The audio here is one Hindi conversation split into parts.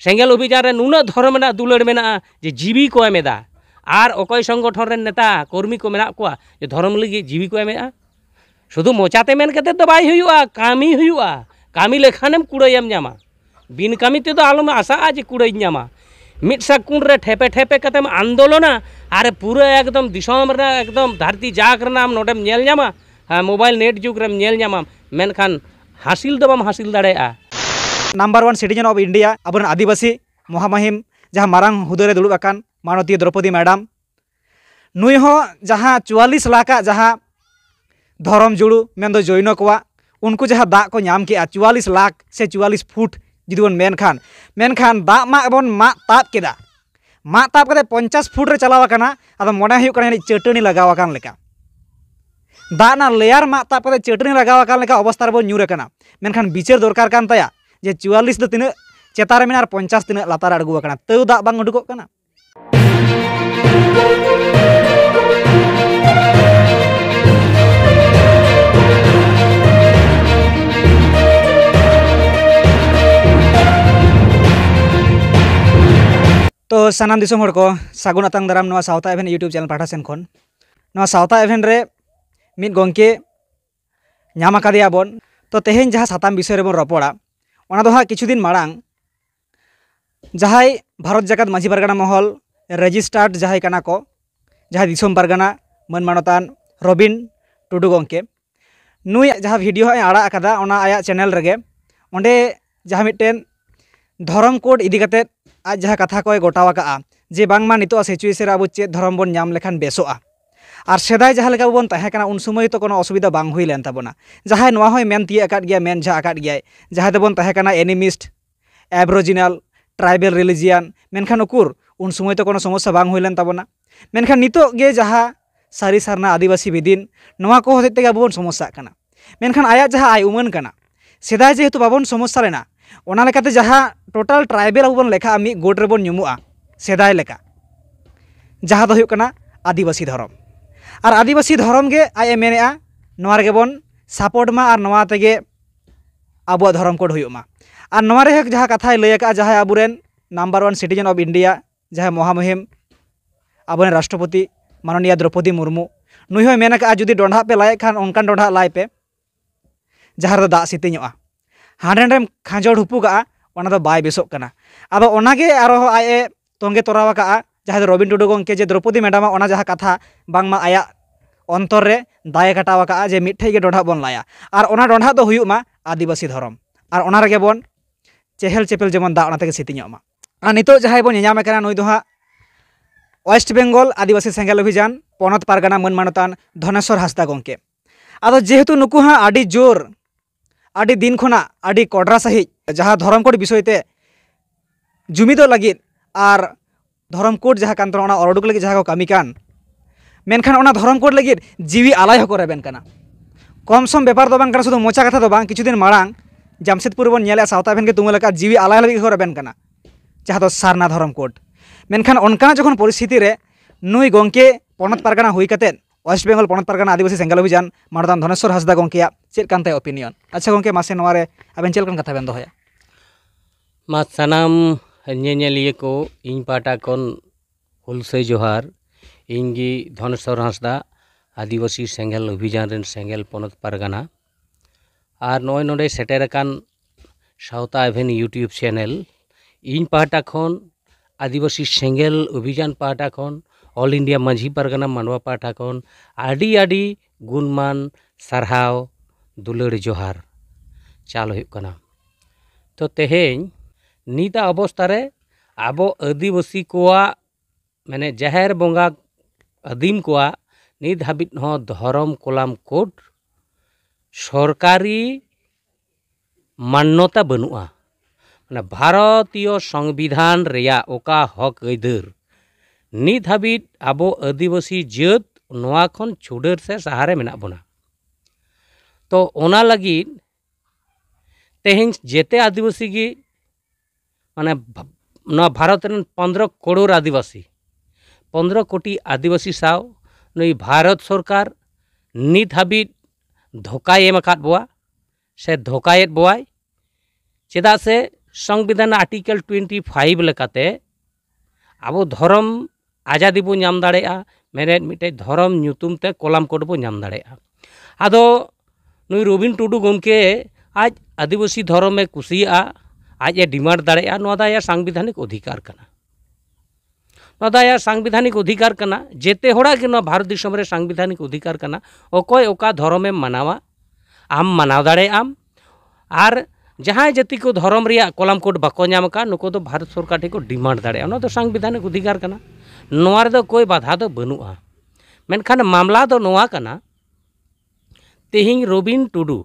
सेंगेल अभियान रे नुना धर्म में दुलड़ में जे जीवी को एमेदा और अकय संगठन रे नेता कर्मी को मेना को जे धर्म लगी जीवी को एमेदा शुधु मोचाते मेन कते तो बाय हुआ कामी हुआ कामी लेखानेम कुड़ायम नामा बिन कामी ते तो आलम आशा जे कुड़ाई नामा मिट साकुन रे ठेपे ठेपे कतेम आंदोलना और पूरा एकदम दिसम रे एकदम धरती जाक रनाम नोडेम नेल नामा मोबाइल नेट जुग रेम नेल नामा मेनखान हासिल दो बम हासिल दाड़ेया नंबर 1 सिटीजन ऑफ इंडिया अब आदिवासी महामहिम जहाँ मारांग हुदे रे दुड़ुब आकान माननीय द्रौपदी मैडम नुई हो जहाँ 44 लाख जहाँ धर्म जुड़ू मेन जैन को उनको जहाँ दा को नाम के 44 लाख से 44 फुट जुदी बन मेनखान दा मा बन मा ताब केदा मा ताब कते 50 फुट रे चलावा काना आदो मोने हुयु काना चटनी लगावा कान लेका दा ना लेयर मा ताब कते चटनी लगावा कान लेका अवस्था रे बन न्यूर काना मेनखान बिचार दरकार कान ताया जे 44 दो तिना चेतार में 50 तिना लातार अड़गु काना तौ दा बांग उडुकोग काना। तो सानाम दिसोम हर को सागुन आतांग दाराम नवा सावता इवेंट यूट्यूब चैनल पाठा सेन खन नवा सावता इवेंट रे मिद गंके नाम आकादिया बन तो तेहेन जहाँ साताम विषय रेबन रपड़ा ओना दो हाँ किछु दिन माड़ांग जहाँ भारत जाकात माझी पारगाना महल रेजिस्टार्ड जहाँ काना को जहाँ दिसोम पारगाना मन मानतान रबिन टुडू गंके नुई जहाँ वीडियो आड़ा अकादा ओना आया चैनल रेगे ओंडे जहाँ मिट्टेन धर्म कोड इदी काते आज जहाँ कथा को गोटावा का जे बांगमा नितो सिचुएशन अब चेद धर्म बन नाम लेखान बेसोआ और सेदाय जहाँ लेका बन तहे काना उन समय तो कोनो असुविधा बांग हुई लेन ताबोना जहाँ नोआ होय मेन तिया अकाद गया मेन जहाँ अकाद गया जहाँ दे बन तहे काना एनिमिस्ट एब्रोजिनल ट्राइबल रिलीजियन मेनखान उकुर उन समय तो कोनो समस्या बांग हुई लेन ताबोना मेनखान नितो गे जहाँ सारी सारना आदिवासी बिदिन नोआ को होते तेगा बन समस्या काना मेनखान आया जहाँ आय उमन काना सेदाय जेहेतु बाबन समस्या लेना ओना लेकाते जहाँ टोटल ट्राइबल बन लेखा मी गोट रेबन नुमुआ सेदाय लेका जहाँ दो हुयुग काना आदिवासी धर्म और आदिवासी धर्म गे आय मेनेआ नोआ रेगे बन सपोर्ट मा और नोआ तेगे आबुआ धर्म कोड हुयुग मा और नोआ रे जहाँ कथाय लय का जहाँ आबुरेन नंबर 1 सिटीजन ऑफ इंडिया जहाँ महामहिम आबुरेन राष्ट्रपति माननीय द्रौपदी मुर्मू नुई होय मेन का जुदी डोंढा पे लाय खान ओनकान डोंढा लाय पे जहाँ रे दा सितेñoa हांडेम खांजोड़ हुपुगा ओना दो बाय बेसोग काना आदो ओनागे आरो आए तोंगे तोरावा का जहाँ रबिन टुडू गंके जे द्रौपदी मैडम ओना जहाँ कथा बांगमा आया अंतर रे दाय काटावा का जे मिठे गे डोंढा बन लाया और ओना डोंढा दो हुयुग मा आदिवासी धर्म और ओना रेगे बन चेहल चेपेल जेमन दा ओना तेगे सितिñoa मा और नितो जहाँ बन ñaम काना नुई दो हाँ वेस्ट बेंगल आदिवासी सेंगेल अभियान पनत पारगाना मन मानतान धनेश्वर हांसदा गंके आदो जेहेतु नुकु हाँ आडी जोर आडी दिन खोना आडी कड़रा सही जहाँ धर्म कोड विषय ते जुमिदो लगित और धर्म कोड जहाँ कान तोना अरडुक लगी जहाँ को कमी कान मेनखान ओना धर्म कोड लगित जीवी आलाय हको रेबेन काना कम सम बेपार दो बांग काना शुधु मोचा कथा दो बांग किछु दिन माड़ांग जामशेदपुर बन नेले सावता इवेंट के तुम लेका जीवी आलाय लगी हको रेबेन काना जहाँ दो सारना धर्म कोड मेनखान ओनकाना जखन परिस्थिति रे नुई गंके पनत पारगाना हुई कते वेस्ट बेंगल पनत पारगाना आदिवासी सेंगेल अभियान मानतान धनेश्वर हांसदा गंकेया चेद कान ताय ओपिनियन अच्छा गंके मासे नवारे आबेन चेल कान कथा बेन दोहया मा सनाम ñeñeliye को इन पाटा कोन हुलसै जोहार इंगी धनेश्वर हांसदा आदिवासी सेंगेल अभियान रेन सेंगेल पनत पारगाना और नय नोडे सेटेर कान सावता इवेंट यूट्यूब चैनल इन पाटा खन आदिवासी सेंगेल अभियान पाटा खन ऑल इंडिया माझी पारगाना मानवा पाटा खन आडी आडी गुणमान सारहाव दुलड़ जोहार चाल हुयुग काना तो तेहेñ नीता अवस्था रे आबो आदिवासी कोआ माने जाहेर बंगा आदिम कोआ नित हाबित हो धर्म कोलाम कोड सरकारी मान्यता बनुआ माने भारतीय संविधान रेया ओका हक आइदार नित हाबित आबो आदिवासी जात नोआ खन छुडर से सहारे मेना बोना तो ओना लगी तेहेñ जेते आदिवासी की माने भारत 15 करोड़ आदिवासी 15 कोटी आदिवासी साव नई भारत सरकार नित हाबित धोकाय एम आकाद बोआ से धोकायेद बोआय चेदा से संविधान आर्टिकल 25 लेकाते अब धर्म आजादी बो नाम दाड़ेया मेरे मिटे धर्म ᱧᱩᱛᱩᱢ ते कलम कोड बो नाम दाड़ेया आदो नुई रवीन टुडू गमके आज आदिवासी धर्म में कुसिया आज ए डिमांड दाड़ेया नोदा आया संवैधानिक अधिकार कना नोदा आया संवैधानिक अधिकार कना जेते होड़ा के नो भारत दिसम रे संवैधानिक अधिकार कना ओकोय ओका धर्म में मनावा आम मनाव दाड़े आम आर जहाँ जाति को धर्म रिया कलम कोड बाको नाम का नुको दो भारत सरकार ठेको डिमांड दाड़ेया ओना दो संवैधानिक अधिकार कना नोआ रे दो कोई बाधा दो बनुआ मेनखान मामला दो नोआ कना तेहिं रवीन टुडू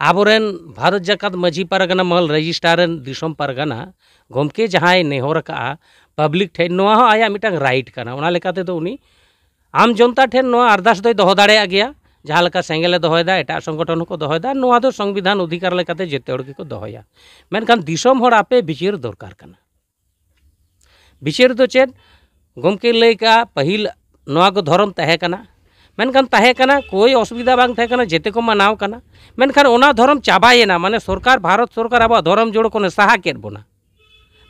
आबोरेन भारत जाकात माझी पारगाना महल रजिस्ट्रार दिसम पारगाना गमके जहाँ नेहर का पब्लिक ठेन नोआ हो आया मिटांग राइट कना ओना लेकाते दो उनी आम जनता ठेन नोआ अरदास दो दोहो दाड़ेया गया जहाँ लेका सेंगेले दोहयदा एटा संगठन को दोहयदा नोआ दो संविधान अधिकार लेकाते जेते हड़ को दोहया मेनखान दिसम हड़ आपे बिचार दरकार कना बिचार दो चेद गमके लय का पहिल नोआ को धर्म तहे कना मेनखान तहे कना कोई असुविधा बांग तहे कना जेते को मानाव कना मेनखान ओना धर्म चाबायेना माने सरकार भारत सरकार अब धर्म जोड़ को साहा केद बोना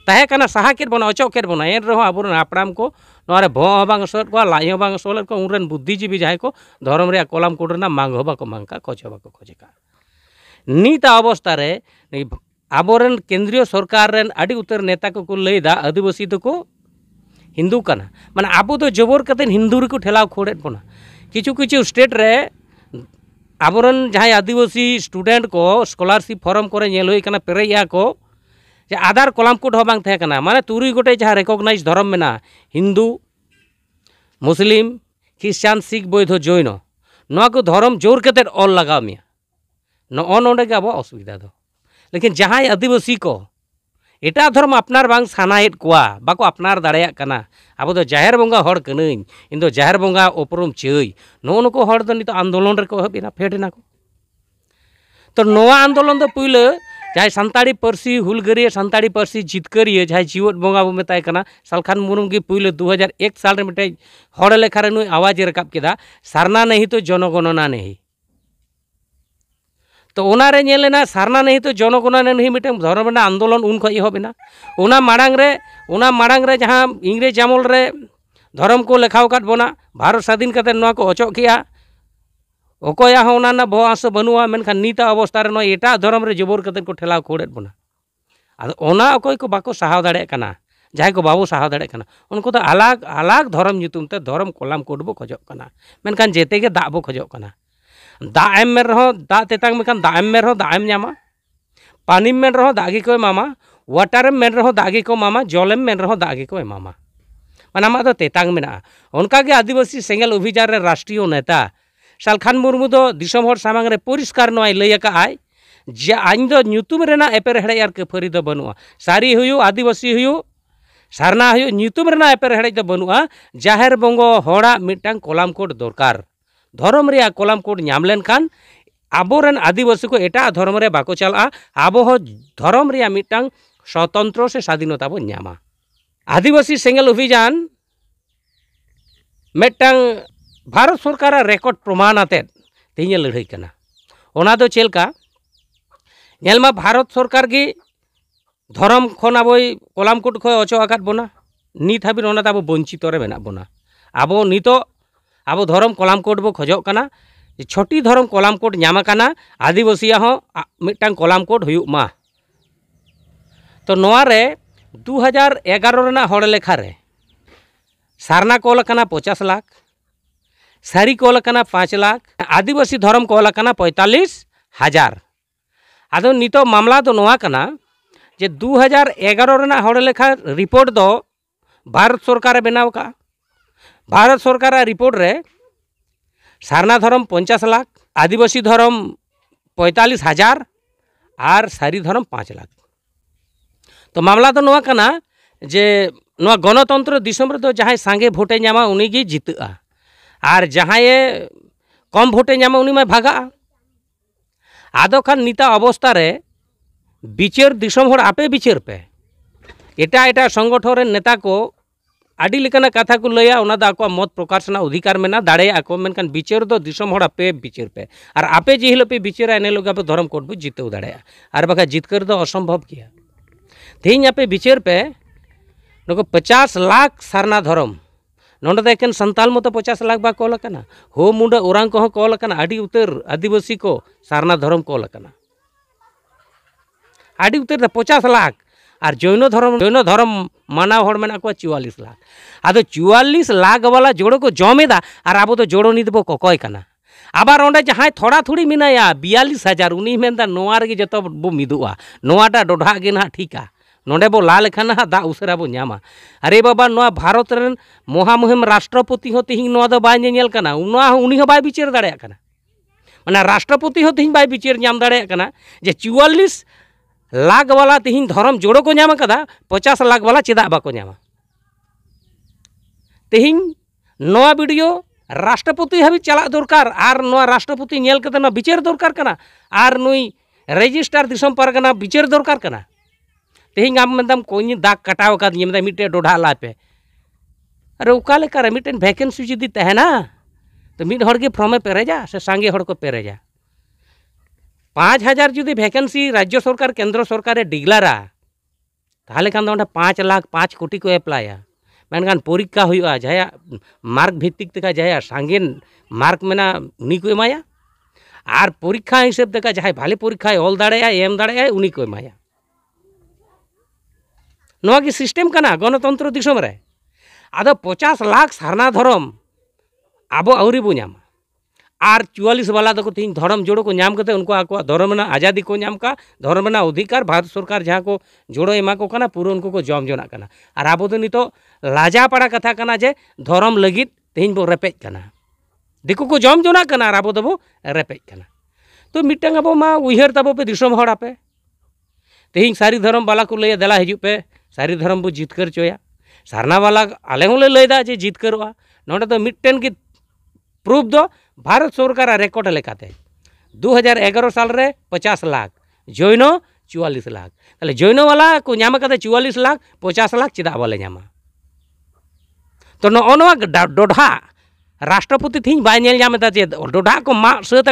तहे कना साहा केद बोना अचो केद बोना एन रहो आबोरन हापड़ाम को नोरे भो बांग सोलेद को लाई हो बांग सोलेद को उनरेन बुद्धिजीवी जाय को धर्म रे कलम कोड रेना मांग हो बाको मांगका खोज हो बाको खोजेका नीत अवस्था रे आबोरन केंद्रीय सरकार रेन आडी उतर नेता को लैदा आदिवासी तो को हिंदू कना माने आबो तो जबर कते हिंदू रे को ठेलाव खोड़ेद बोना किछु किछु स्टेट रे आबोरन जहाँ आदिवासी स्टूडेंट को स्कॉलरशिप फॉर्म करे नेल होई कना पेरेया को जे आधार कलम कोड हो बांग थे कना माने तुरुई गोटे जहाँ रेकगनाइज धर्म मेना हिंदू मुस्लिम ख्रिस्टान सिख बौद्ध जैन नोआ को धर्म जोर कते ऑल लगाव मिया नो नोंडे के अब असुविधा दो लेकिन जहाँ आदिवासी को एटा धर्म अपनार बांग सानायेद कोआ बाको अपनार दाड़ेया कना अब दो जाहेर बंगा हड़ कनई इन दो जाहेर बंगा उपरुम चई नो नुको हड़ दो नितो आंदोलन रे को हबिना फेडना को तो नोआ आंदोलन दो पुइले जहाँ सानताड़ी पार्सी हुलगरिया सानताड़ी पार्सी जितकरिया जहाँ जीवत बंगा बो मेताय कना सालखान मुर्मू की पुइले 2001 साल रे मिटे हड़ लेखा रे नुई आवाज रकाब केदा सारना नहीं तो जनगणना नहीं तो ओनारे नेलेना सारना नहीं तो जनगणना नहीं मिटे धर्म रेना आंदोलन उन खय एहबेना ओना माड़ांग रे जहाँ इंग्रेज आमल रे धर्म को लेखाव काट बोना भारत स्वाधीन करते नोआ को अचो किया ओकोया हो ओना बो आस बनुआ मेनखान नीता अवस्था रे नोआ एटा धर्म रे जबर करते को ठेलाव खोड़ेद बोना आदो ओना ओकोय को बाको साहाव दाड़े कना जहाँ को बाबू साहाव दाड़े कना उनको तो अलग अलग धर्म ᱧᱩᱛᱩᱢ ते धर्म कलम कोड बो खोजो कना मेनखान जेते के दा बो खोजो कना दा एम में रहो दा तेतांग मेखान दा एम में रहो दा एम ᱧᱟᱢᱟ पानी में रहो दागी को एमामा वाटर में रहो दागी को मामा जल में रहो दागी को एमामा माने आमा दो तेतांग मेना उनका के आदिवासी सेंगेल अभियान रे राष्ट्रीय नेता सालखान मुर्मू दो दिसम हर सामांग रे परिष्कार नोय लैया का आय जे आइन दो ᱧᱩᱛᱩᱢ रेना एपेर हेड़े यार कफरी दो बनुआ सारी हुयु आदिवासी हुयु सारना हुयु ᱧᱩᱛᱩᱢ रेना एपेर हेड़े दो बनुआ जाहेर बंगो होड़ा मिटांग कलम कोड दरकार धर्म रे कलम कोड नाम लेनखान आबोरेन आदिवासी को एटा धर्म रे बाको चला आबो हो धर्म रे मिटांग स्वतंत्र से स्वाधीनता बो नामा आदिवासी सेंगेल अभियान मिटांग भारत सरकार रेकर्ड प्रमाण आते तेज लड़ाई कना ओना दो चेलका नेलमा भारत सरकार की धर्म खन अब कलम कोड खो अचो आकात बोना नित हाबि ओना ताबो वंचित रे मेना बोना आबो नितो अब धर्म कलम कोड बो खोजो कना छोटी धर्म कलम कोड नामा कना आदिवासिया हो मिटांग कलम कोड हुयुग मा तो नोआ रे 2011 रेना हड़ लेखा रे सारना कोल कना 50 लाख सारी कोल कना 5 लाख आदिवासी धर्म कोल कना 45,000 आदो नितो मामला दो नोआ कना जे 2011 रेना हड़ लेखा रिपोर्ट दो भारत सरकार बनाव का भारत सरकार रिपोर्ट रे सारना धर्म 50 लाख आदिवासी धर्म 45,000 और सारी धर्म 5 लाख तो मामला तो नोआ कना जे नोआ गणतंत्र दिसम रे तो जहाँ सांगे भोटे नामा उनी गी जितआ और जहाँ कम भोटे नामा उनी में भागा आदो खान निता अवस्था रे बिचार दिसम हर आपे बिचार पे एटा एटा संगठन रे नेता को आडी लेकाना कथा को लैया ओना दा आको मत प्रकाश ना अधिकार मेना दाड़े आको मेनखान बिचार दो दिसम हड़ आपे बिचार पे और आपे जे हिलो पे बिचारा एने लोग आपे धर्म कोर्ट बो जितेव दाड़ेया और बाका जितकर दो असंभव किया तेहिं आपे बिचार पे नको 50 लाख सारना धर्म नोंडे दो एकेन संताल मतो 50 लाख बा कॉल कना हो मुंडा ओरांग को कॉल कना आडी उतर आदिवासी को सारना धर्म कॉल कना आडी उतर 50 लाख और जैन धर्म माना हड़ मेना को 44 लाख आदो 44 लाख वाला जोड़ो को जमेदा और अब तो जोड़ो नित बो ककय कना आबार ओंडे जहां थोड़ा थोड़ी मिनाया 42,000 उनी मेनदा नोआ रे जतो बो मिदुआ नोआटा डोढा गे ना ठीका नोंडे बो ला लेखान ना दा उसरा बो न्यामा अरे बाबा नोआ भारत रेन महामुहिम राष्ट्रपति हो तिहिं नोआ दो बाय नेल कना नोआ उनी हो बाय बिचार दाड़ेया कना माने राष्ट्रपति हो तिहिं बाय बिचार न्याम दाड़ेया कना जे 44 लाख वाला तिहिं धर्म जोड़ो को न्याम कदा 50 लाख वाला चेदा बाको न्यामा तिहिं नोआ वीडियो राष्ट्रपति हाबि चला दरकार और नोआ राष्ट्रपति नेल कते ना बिचार दरकार कना और नुई रेजिस्टार दिसम पारगाना बिचार दरकार कना तेहिं आम मेदाम कोई दाग कटाव का मेदा मिट्टे डोढा लापे अरे उका लेका मिट्टन वैकेंसी जुदी तहना तो मिड हड़ के फॉर्मे पेरेजा से सांगे हड़ को पेरेजा 5,000 जुदी वैकेंसी राज्य सरकार केंद्र सरकार डिग्लारा ताहले खान 5 लाख 5 कोटी को एप्लाया मेनखान परीक्षा हुआ जहाँ मार्क भित्तिक तक जहाँ सांगे मार्क मेना उनी को एमाया और परीक्षा हिसाब तक जहाँ भाले परीक्षा ऑल दाड़ेया एम दाड़ेया उनी को एमाया नोआ की सिस्टेम कना गणतंत्र दिसम रे आदो 50 लाख सारना धर्म आबो आउरी बो न्यामा और 44 वाला दो तीन धर्म जोड़ो को नाम करते उनको आको धर्म ना आज़ादी को नाम का धर्म ना अधिकार भारत सरकार जहाँ को जोड़ो एमा को कना पूरा उनको को जम जोना कना और आबो तो नितो लाजा पड़ा कथा कना जे धर्म लगित तेहिं बो रेपेज कना दिको को जम जोना कना और आबो दो बो रेपेज कना तो मिट्टन आबो मा उइहर ताबो पे दिसम हड़ आपे तेहिं सारी धर्म वाला को लैया देला हिजु पे सारी धर्म बो जितकर चोया सारना वाला आले होले लैदा जे जितकरवा नोडे तो मिट्टन की प्रूफ दो भारत सरकार रेकर्ड लेकाते 2011 साल रे 50 लाख जैनो 44 लाख ताले जैनो वाला को नाम कते 44 लाख 50 लाख चेदा बाले नामा तो नोआ डोढा राष्ट्रपति थी बाय नेल नामेदा जे डोढा को मा सत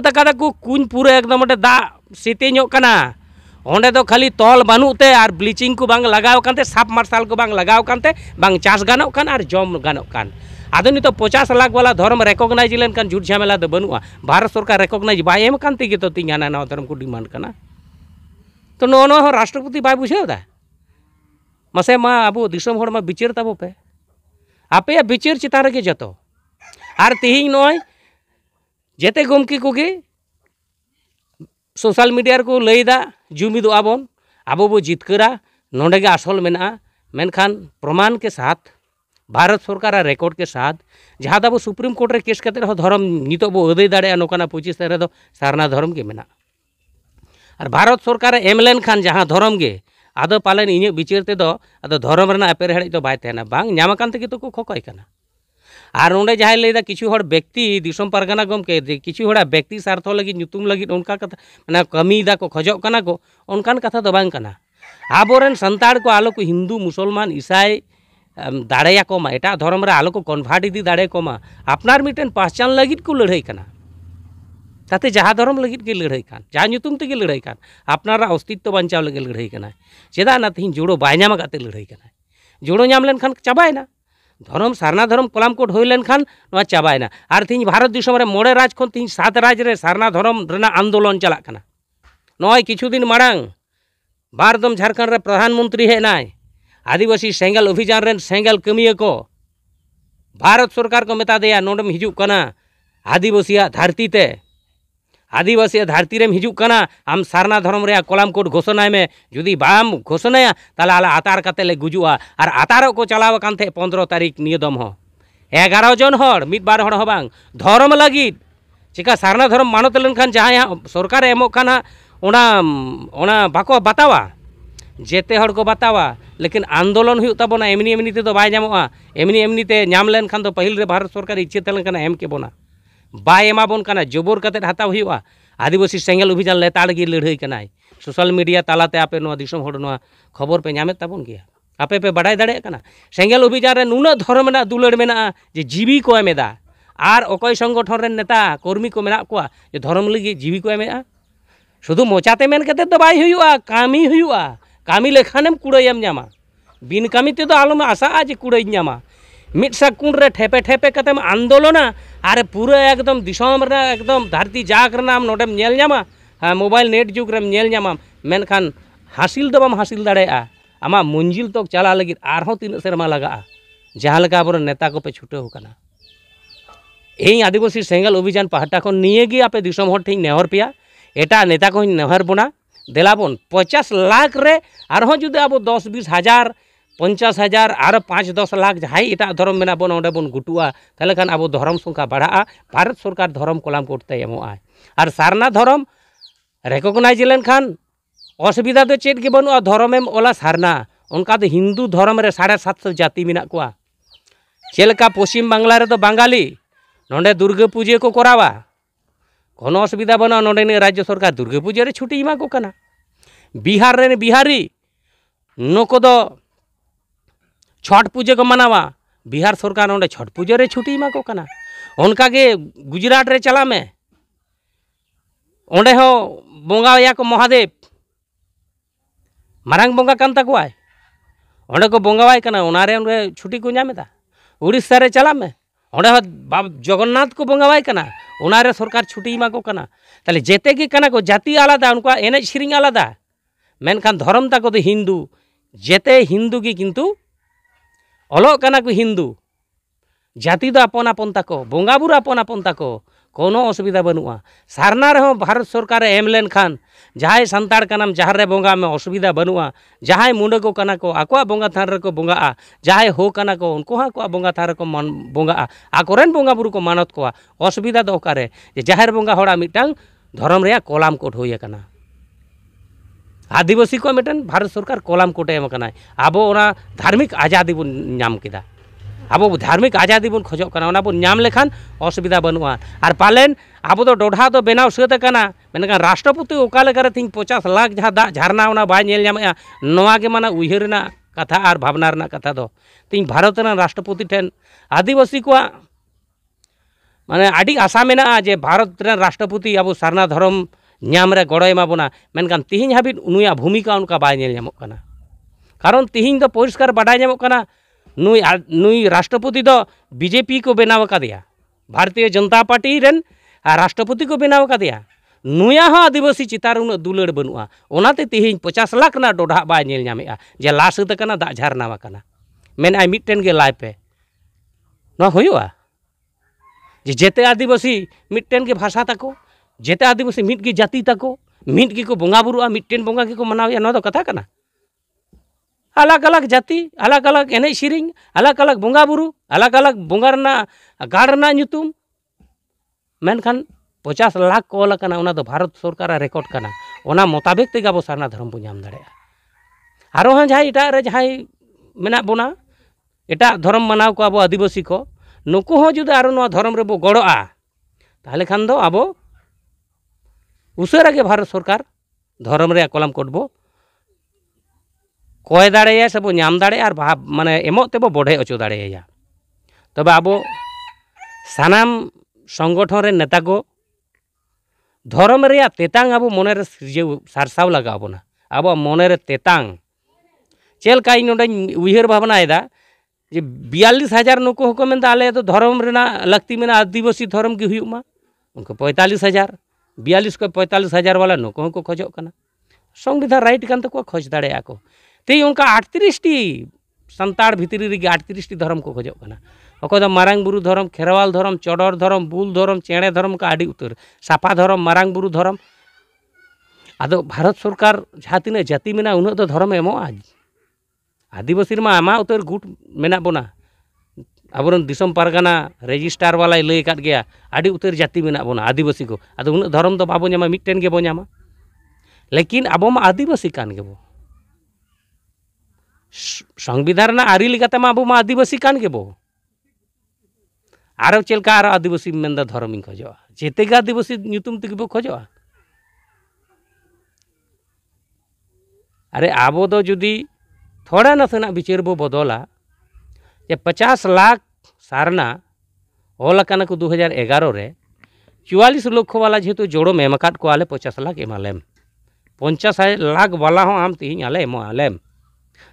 अकादा को कुन पूरा एकदम दा सितेñok कना ओंडे तो खाली तल बानुते और ब्लीचिंग को बांग लगाव कानते साप मार्शल को बांग लगाव कानते बांग चाष गानोक कान और जम गानोक कान आदो नितो 50 लाख वाला धर्म रेकगनाइज लेनखान झूठ झमेला दो बनुआ भारत सरकार रेकगनाइज बाय एम कान तेगे तो तीन हाना नवा धर्म को डिमांड कना तो नो राष्ट्रपति बाय बुझेवदा मसे मा आबो दिसम हड़ मा बिचार ताबो पे आपे बिचार चितान रेगे जतो और तिहिं नय जेते गमकी कोगे सोशल मीडिया को लैदा जुमिदो आबोन आबो बो जितकरा नोंडे गे आसल मेना मेनखान प्रमाण के साथ भारत सरकार रेकर्ड के साथ जहाँ दो सुप्रीम कोर्ट रे केस करते धर्म नितो बो अदै दाड़े नोकाना 25 रे दो सारना धर्म के मेना और भारत सरकार एम लेन खान जहाँ धर्म गे आदो पालन इन बिचार ते दो आदो धर्म रेना एपेरहेड़ तो बाय तहना बांग ᱧᱟᱢ ᱟᱠᱟᱱ ᱛᱮᱜᱮ तो को खकय कना और ओंडे जहाँ लैदा किछु हड़ व्यक्ति दिसम पारगाना गमके किछु हड़ा व्यक्ति स्वार्थ लगी ᱧᱩᱛᱩᱢ लगी उनका कथा माने कमीदा को खजोग कना को उनकान कथा तो बांग कना आबोरेन संताड़ को आलो को हिंदू मुसलमान ईसाई दाड़ेया को मा एटा धर्म रे आलो को कन्भार्ट इदी दाड़े को मा आपनार मिटेन पहचान लगित को लड़ाई कना ताते जहाँ धर्म लगित के लड़ाई कान जहाँ ᱧᱩᱛᱩᱢ तेगे लड़ाई कान आपनार अस्तित्व बांचाव लगे लड़ाई कना चेदा ना तिहिं जोड़ो बाय ᱧᱟᱢ काते लड़ाई कना जोड़ो ᱧᱟᱢ लेनखान चाबायना धर्म सारना धर्म कलाम कोड हो लेनखान नोआ चाबायना और तिहिं भारत दिसम रे 9 राज खन तिहिं 7 राज रे सारना धर्म रेना आंदोलन चला कना नोय किछु दिन माड़ांग बारदम झारखंड रे प्रधानमंत्री हेनाय आदिवासी सेंगल अभियान रेन सेंगल कमिया को भारत सरकार को मेता देया नोडम हिजू कना आदिवासी धरती ते आदिवासी धरती रेम हिजू कना आम सारना धर्म रे कलाम कोड घोषणा में जुदी बाम घोषणाया ताले आला आतार काते ले गुजुआ और आतार को चलाव कानते 15 तारीख नियदम हो 11 जन हड़ मिद बार हड़ हबांग धर्म लगी चिका सारना धर्म मानत लेनखान जहाँ सरकार एमो खाना ओना बाको बतावा जेते हड़ को बतावा लेकिन आंदोलन हुई तबना एमनी एमनी ते तो बाय ᱧᱟᱢᱚᱜᱼᱟ एमनी ते ᱧᱟᱢ लेनखान तो पहिल रे भारत सरकार इच्छा तलन कना एम के बोना बाय एमाबोन कना जबर कते हताव हुआ आदिवासी सेंगल अभियान लेताड़ गे लड़ाई कनाय सोशल मीडिया तालाते आपे नोआ दिसम हड़ नोआ खबर पे ᱧᱟᱢᱮᱫ ताबोन गया आपे पे बड़ाई दाड़े कना सेंगेल अभियान रे नुना धर्म ना दुलड़ मेना जे जीवी को एमेदा और अकय संगठन रे नेता कर्मी को मेना को जे धर्म लगी जीवी को एमेदा शुधु मोचाते मेन कते तो बाई हुआ कामी लेखानेम कुड़ायम नामा बिन कामी ते तो आलम आशा जे कुड़ाई नामा मिट साकुन रे ठेपे ठेपे कतेम आंदोलना और पूरा एकदम दिसम रे एकदम धरती जाग रनाम नोडेम नेल नामा मोबाइल नेट जुग रेम नेल नामा मेनखान हासिल दो बम हासिल दाड़ेया आमा मंजिल तक चला लगी आरहों तीन सेरमा लगा जहाँ लगा अब नेता को पे छुटे होकना इन आदिवासी सेंगेल अभियान पाहटा को निये गी आपे दिसम हर ठीक नेहर पिया एटा नेता को नेहर बोना देलाबन 50 लाख रे आरहों जुदे अब 10-20 हज़ार 50,000 और 5-10 लाख जहाँ एटा धर्म मेना बन ओंडे बन गुटुआ ताहले खान अब धर्म संख्या बढ़ा भारत सरकार धर्म कलाम करते एमोआ और सारना धर्म रेकगनाइज लेनखान असुविधा तो चेत के बनुआ धर्मेम ओला सारना उनका तो हिंदू धर्म रे 750 जाति मेना कुआ चेलका पश्चिम बांग्ला रे तो बांगाली नोंडे दुर्गा पूजा को करावा कोनो असुविधा बना नोंडे राज्य सरकार दुर्गा पूजा रे छुट्टी एमा को कना बिहार रे बिहारी नको दो छठ पूजा को मनावा बिहार सरकार नोंडे छठ पूजा रे छुट्टी एमा को कना उनका के गुजरात रे चला में ओंडे हो बोंगाया को महादेव मारांग बोंगा कान ताकुआय ओंडे को बोंगावाय कना ओनारे उनरे छुट्टी को नामेदा उड़ीसा रे चला में ओंडे हो जगन्नाथ को बोंगावाय कना ओनारे सरकार छुट्टी एमा को कना ताले जेते की कना को जाति आलादा उनका एने सिरिंग आलादा मेनखान धर्म ताको तो हिंदू जेते हिंदू की किंतु अलो कना को हिंदू जाति तो अपन अपन ताको बोंगा बुरु अपन अपन ताको कोनो असुविधा बनुआ सारना रहो भारत सरकार एम लेन खान जहाँ संताड़ कनाम जहाँ रे बोंगा में असुविधा बनुआ जहाँ मुंडे को कना को आको बोंगा थान रे को बोंगा जहाँ हो कना को उनको आको बोंगा थान रे को बोंगा आकोरेन बोंगा बुरु को मानत को असुविधा दो कारे जहाँ बोंगा होड़ा मिटांग धर्म रे कोलाम कोट होय कना आदिवासी को मिटन भारत सरकार कोलाम कोटे एम कना आबो ओना धार्मिक आजादी बन नाम किदा अब धार्मिक आजादी बन खोजो कना ओना बन नाम लेखान असुविधा बनुआ और पालेन अब तो डोढ़ा तो बनाव सत कना मेनका राष्ट्रपति ओका लेकर तीन 50 लाख जहाँ दा झरना ओना बाय नेल नामेया नोआ के माना उयहर ना कथा और भावना रना कथा दो तीन भारत राष्ट्रपति ठेन आदिवासी को माने आडी आशा मेना जे भारत राष्ट्रपति अब सारना धर्म नाम रे गड़ो एमा बोना मेनकान तिहिन हाबि नुया भूमिका उनका बाय नेल नामो कना कारण तिहिन तो परिष्कार बाडाय नामो कना नुई राष्ट्रपति दो बीजेपी को बनाव कादिया भारतीय जनता पार्टी रेन राष्ट्रपति को बनाव कादिया नुया हो आदिवासी चितार उन दुलड़ बनुआ ओनाते तिहिन 50 लाख ना डोढ़ा बाय नेल नामेआ जे लासत कना दा झरना कना मेन आई मिटटेन के लाय पे न होयुआ जे जेते आदिवासी मिटटेन के भाषा ताको जेते आदिवासी मिट की जाति ताको मिट की को बोंगा बुरुआ मिटटेन बोंगा की को मनावया न दो कथा कना अलग अलग जाति अलग अलग एने सिरिंग अलग अलग बोंगा बुरु अलग अलग बोंगा रना गाड़ रना ᱧᱩᱛᱩᱢ मेनखान 50 लाख कॉल कना ओना दो भारत सरकार रेकॉर्ड कना ओना मुताबिक तेगा बो सारना धर्म बो नाम दाड़ेया आरो हां जहां एटा रे जहां मेना बोना एटा धर्म मनाव को अब आदिवासी को नुको हो जुदे आरो नो धर्म रे बो गड़ोआ ताहले खान दो अब उसारा के भारत सरकार धर्म रे कलम कोडबो कय दाड़ेया से बो नाम दाड़े और माने एमोत तेबो बढ़े अचो दाड़ेया तबे अब सानाम संगठन रे नेता को धर्म रे तेतांग अब मने रे सारसाव लगा बोना अब मने रे तेतांग चेल काई नोडे उयहर भावना एदा जे 42,000 नुको हको मेन आले तो धर्म रेना लगती मेना आदिवासी धर्म की हुयुमा उनको 45,000 42 को 45,000 वाला नुको को खोजो कना संविधान राइट कान तको खोज दाड़ेया को ते उनका 38 टी संताड़ भितरी रे 38 टी धर्म को खोजो कना अको द मारांग बुरु धर्म खेरवाल धर्म चडर धर्म बुल धर्म चेणे धर्म का आडी उतर सापा धर्म मारांग बुरु धर्म आदो भारत सरकार जहाँ तीन जाति मेना उन तो धर्म एमो आज आदिवासी मा आमा उतर गुट मेना बोना अब दिसम पारगाना रेजिस्टार वाला लय काट गया आडी उतर जाति मेना बोना आदिवासी को आदो उन धर्म तो बाबो नामा मिटटेन के बो नामा लेकिन अब मा आदिवासी कान के बो संविधान आरी लेकाते मा अब मा आदिवासी कान के बो आरो चेलका आरो आदिवासी मेनदा धर्म इन खोजो जेते गा आदिवासी ᱧᱩᱛᱩᱢ तेगे बो खोजो अरे आबो दो जुदी थोड़ा नासेना विचार बो बदला जे 50 लाख सारना ओलकाना को 2011 रे 44 लाख वाला जेहेतु जोड़ो एमकाद को आले 50 लाख एमालेम 50 लाख वाला हो आम तीन आले एमालेम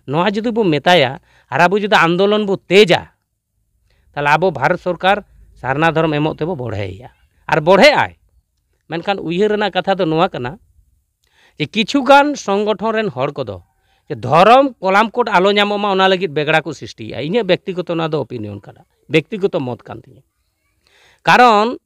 नोआ जुदी बो मेताया और अब जुदी आंदोलन बो तेजा ताले अब भारत सरकार सारना धर्म एमोग तेबो बढ़ेया और बढ़े आय मेनखान उयहर रना कथा तो नोआ कना जे किछुगान संगठन रेन हर कोदो जे धर्म कलाम कोड आलो नामोमा ओना लगित बेगड़ा को सृष्टिया इने व्यक्तिगत ना दो ओपिनियन कना व्यक्तिगत मत कान तिया कारण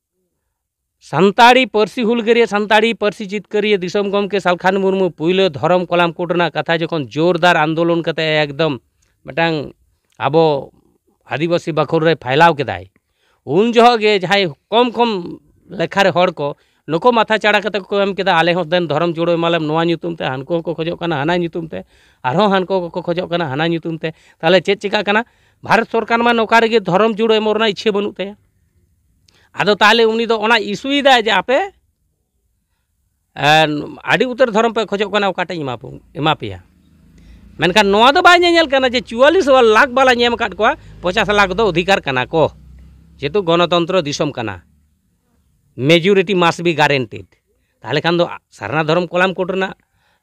सानताड़ी पार्सी हुलगरिया सानताड़ी पार्सी जितकरिया दिसम गमके सालखान मुर्मू पुइलो धर्म कलाम कोड रना कथा जखन जोरदार आंदोलन कते एकदम मिटांग आबो आदिवासी बाखुर रे फैलाव केदाय उन जहगे जहाय कम कम लेखारे हर को नुको माथा चाड़ा कते को एम केदा आले हो देन धर्म जोड़ो एमालेम नोआ ᱧᱩᱛᱩᱢ ᱛᱮ हानको को खोजो कना हाना ᱧᱩᱛᱩᱢ ᱛᱮ आरो हानको को खोजो कना हाना ᱧᱩᱛᱩᱢ ᱛᱮ ताले चेत चिका कना भारत सरकार मा नोका रेगे धर्म जोड़ो एमोरना इच्छे बनु तया आदो ताले उनी दो ओना इशुइदा जे आपे आडी उतर धर्म पे खोजो कना ओकाटे एमा पेया मेनखान नोआ दो बाय नेल कना जे 44 लाख वाला नेम काट को 50 लाख दो अधिकार कना को जेतु गणतंत्र दिसम कना मेजोरिटी मास बी गारेंटेड ताले खान दो सारना धर्म कलाम कोड रना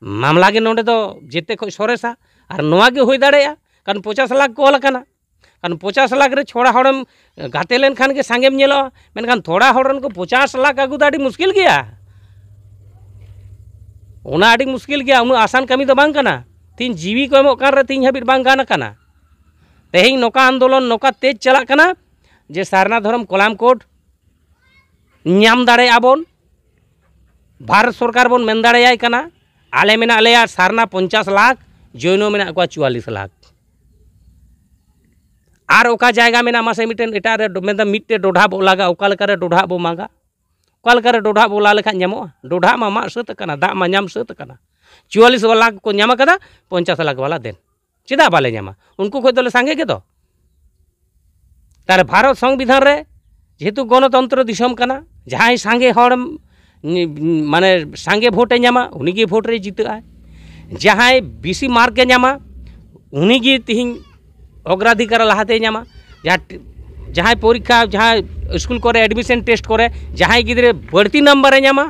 मामला गे नोंडे दो जेते खो सरेसा और नोआ गे होय दाड़ेया कारण 50 लाख को हल कना कारण 50 लाख रे छोड़ा हड़म गाते लेन खान के सांगेम नेलो मेनखान थोड़ा हड़न को 50 लाख आगु दाड़ी मुश्किल गया ओना आड़ी मुश्किल गया उन आसान कमी दो बांग कना तीन जीवी को एमो कार रे तीन हाबिट बांग गाना कना तेहिं नोका आंदोलन नोका तेज चला कना जे सारना धर्म कलाम कोड ᱧᱟᱢ दाड़े आबोन भारत सरकार बोन मेन दाड़ेयाय कना आले मेना आलेया सारना 50 लाख जैनो मेना को 44 लाख आर ओका जायगा मेना मासे मिटेन एटा रे मेदा मिट्टे डोढा बो लागा ओका लेका रे डोढा बो मांगा ओका लेका रे डोढा बोला लेखा ᱧᱟᱢᱚᱜ डोढा मा मा सत कना दा मा ᱧᱟᱢ सत कना 44 लाख को ᱧᱟᱢ कदा 50 लाख वाला देन चेदा बाले ᱧᱟᱢᱟ उनको कोई दोले सांगे के दो तार भारत संविधान रे जेहेतु गणतंत्र दिसम कना जहां सांगे हड़ माने सांगे भोटे नामा उनीगे भोट रे जीता जहां बीसी मार्क के नामा उनीगे तिहिं अग्राधिकार लहाते नामा जहां परीक्षा जहां स्कूल करे एडमिशन टेस्ट करे जहां गिद्रे बढ़ती नंबर नामा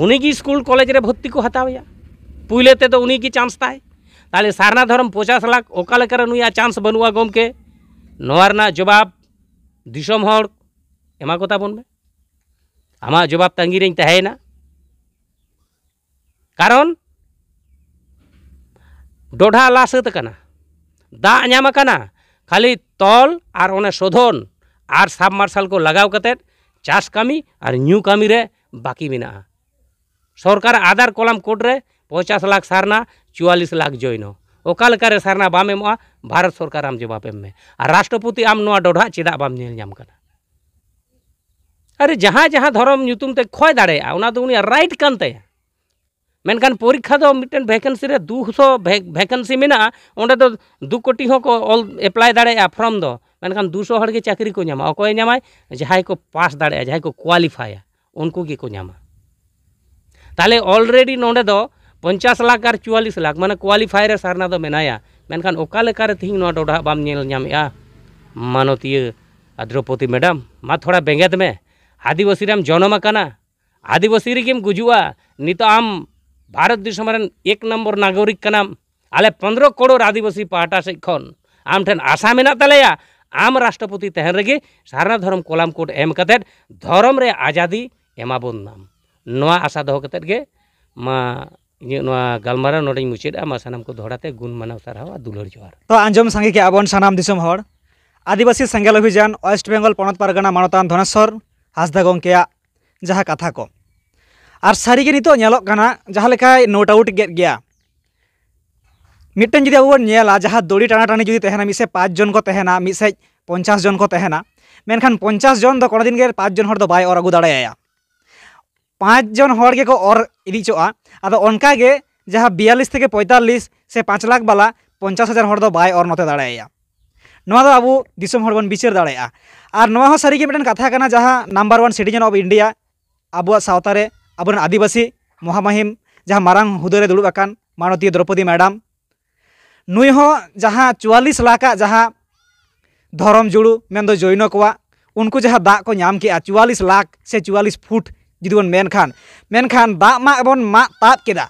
उनीगे स्कूल कॉलेज रे भर्ती को हतावया पुइले ते तो उनीगे चांस ताय ताले सारना धर्म 50 लाख ओका लेकर नुया चांस बनुआ गमके नोआ रना जवाब दिसम हड़ एमा को ताबोन में आमा जवाब तंगी रें तहेना कारण डोढा ला सत कना दा ᱧᱟᱢ कना खाली तल और ओने शोधन और सब मार्शल को लगाव कते चाष कामी और न्यू कामी रे बाकी मेना सरकार आधार कलम कोड रे 50 लाख सारना 44 लाख जैनो ओका लेका रे सारना बाम एमोआ भारत सरकार आम जवाब एम में और राष्ट्रपति आम नोआ डोढा चेदा बाम नेल ᱧᱟᱢ कना अरे जहाँ जहाँ धर्म ᱧᱩᱛᱩᱢ ते खोय दाड़ेया ओना दो उनी राइट कान तया मेनखान परीक्षा दो मिटन वैकेंसी रे 200 वैकेंसी मेना ओंडे दो 2 कोटी हो को ऑल अप्लाई दाड़ेया फॉर्म दो मेनखान 200 हड़ के चाकरी को ᱧᱟᱢᱟ अकोय ᱧᱟᱢᱟय जहां को पास दाड़ेया जहां को क्वालिफाया उनको के को ᱧᱟᱢᱟ ताले ऑलरेडी नोंडे दो 50 लाख और 44 लाख माने क्वालिफाई रे सारना दो मेनाया मेनखान ओका लेका रे थिंग नो डोढा बाम नेल ᱧᱟᱢᱮᱟ माननीय द्रौपदी मैडम मा थोड़ा बेंगेत में आदिवासी राम जन्म काना आदिवासी रेगेम गुजुआ नित आम भारत दिसम रेन 1 नंबर नागरिक कनाम आले 15 करोड़ आदिवासी पाहटा से खन आम ठेन आशा मेना तलेया आम राष्ट्रपति तहन रेगे सारना धर्म कलाम कोड एम कते धर्म रे आजादी एमाबोन नाम नोआ आशा दो कते गे मा इने नोआ गलमारा नोडे मुचेद मा सानाम को धोड़ाते गुण मानाव सारहावा दुलर जोहार तो आंजम संगे के आबोन सानाम दिसम हड़ आदिवासी सेंगेल अभियान वेस्ट बेंगल पनत पारगना मानतान धनेश्वर हासदा गंकेया जहाँ कथा को और सारी नितो जहाँ लेका नोट आउट गेट गया मिट्टन जुदी अब नेला जहाँ दौड़ी टाना टानी जुदी तहना मिसे 5 जन को तहना मिसे 50 जन को तहना मेनखान 50 जन दो कोनो दिन गे 5 जन हड़ दो बाय और अगु दाड़ेया 5 जन हड़ गे को और इदीचोआ आदो ओनका गे जहाँ 42 থেকে 45 से 5 लाख वाला 50,000 हड़ दो बाय और नते दाड़ेया नोआ दो आबो दिसम हड़ बन बिचार दाड़ेया और नोआ हो सारी मिटन कथा कना जहाँ नंबर 1 सिटीजन ऑफ इंडिया आबो सावतारे आबोन आदिवासी महामहिम जहाँ मारांग हुदरे दुड़ुब आकान माननीय द्रौपदी मैडम नुई हो जहाँ 44 लाख जहाँ धरम जुड़ू मेन दो जैन को उनको जहाँ दा को नाम के 44 लाख से 44 फुट जुदी बन मेनखान दा मा बन मा ताब केदा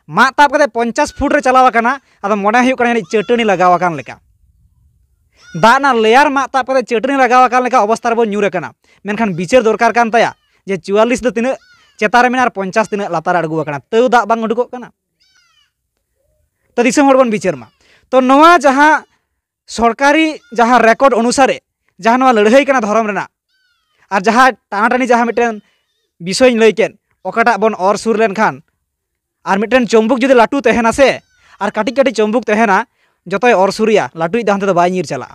मा ताब कते 50 फुट रे चलावा कना आदो मोने हुयु कना चटनी लगावा कान लेका दा ना लेयर मा ताब कते चटनी लगावा कान लेका अवस्था रे बन न्यूर कना मेनखान बिचार दरकार कान ताया जे 44 दो तिना चेतारे मेना 50 तिना लातार अड़गु कना तौ दा बांग उडुको कना तो दिसम हड़ बन बिचार मा तो नवा जहाँ सरकारी जहाँ रेकर्ड अनुसारे जहाँ नवा लड़ाई कना धर्म रेना और जहाँ टानाटानी जहाँ मिटन विषय लैकेन ओकाटा बन और सुर लेन खान और मिटन चम्बुक जुदी लाटू तहना से और काटी काटी चम्बुक तहना जतोय और सुरिया लाटू दाहते तो बाय नीर चला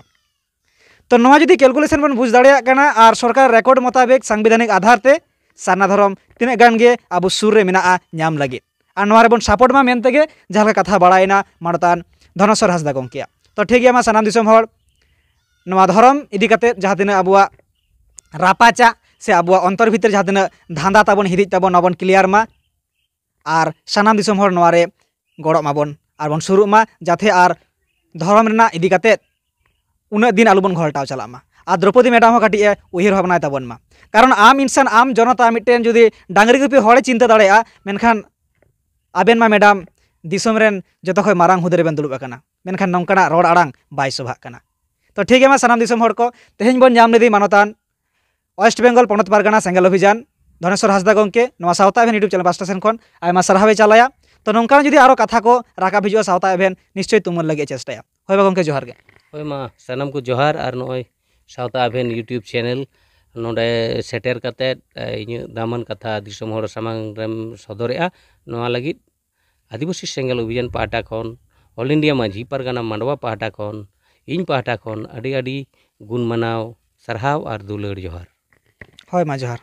तो नवा जुदी कैलकुलेशन बन बुझ दाड़ेया कना और सरकार रेकर्ड मुताबिक संविधानिक आधार ते सारना धर्म तिना गान गे अब सुर रे मेना नाम लगे और नवा रे बन सपोर्ट मा मेन तेगे जहाँ कथा बाड़ायना मानतान धनेश्वर हांसदा गंकिया तो ठीक गया मा सानाम दिसम हड़ नवा धर्म इदी कते जहाँ तिना अबुआ रापाचा से अबुआ अंतर भीतर जहाँ तिना धांधा ताबन हिरिज ताबन नबन क्लियर मा और सानाम दिसम हड़ नवा रे गड़ो माबन और बन शुरू मा जाते और धर्म रेना इदी कते उन्ना दिन आलुबन घोलटाव चला मा और द्रौपदी मैडम हो काटी उहिर भावना ताबन मा कारण आम इंसान आम जनता मिट्टेन जुदी डांगरी गुपी हड़े चिंता दाड़ेया मेनखान आबेन मा मैडम दिसम रेन जतो खय मारांग हुदे रेबेन दुड़ुब आकाना मेनखान नंकाना रोड आड़ांग बाय सभाग काना तो ठीक है मा सानाम दिसम हड़ को तेहेन बन नाम लेदी मानतान वेस्ट बेंगल पनत पारगाना सेंगेल अभियान धनेश्वर हांसदा गंके नवा सावता एभेन यूट्यूब चैनल पास्टा सेन खन आयमा सारहावे चालाया तो नंकान जुदी आरो कथा को राका भिजुआ सावता एभेन निश्चय तुमन लगे चेष्टाया होय बा गंके जोहार गे होय मा सानाम को जोहार और नय सावता एभेन यूट्यूब चैनल नोडे सेटेर कते इन दामन कथा दिसम हड़ सामांग रेम सदरेआ नवा लगी आदिवासी सेंगेल अभियान पाहटा खन ऑल इंडिया माझी पारगाना मांडवा पाहटा खन इन पाहटा खन अडी अडी गुण मनाव सारहाव और दुलार जोहार होय मा जोहार।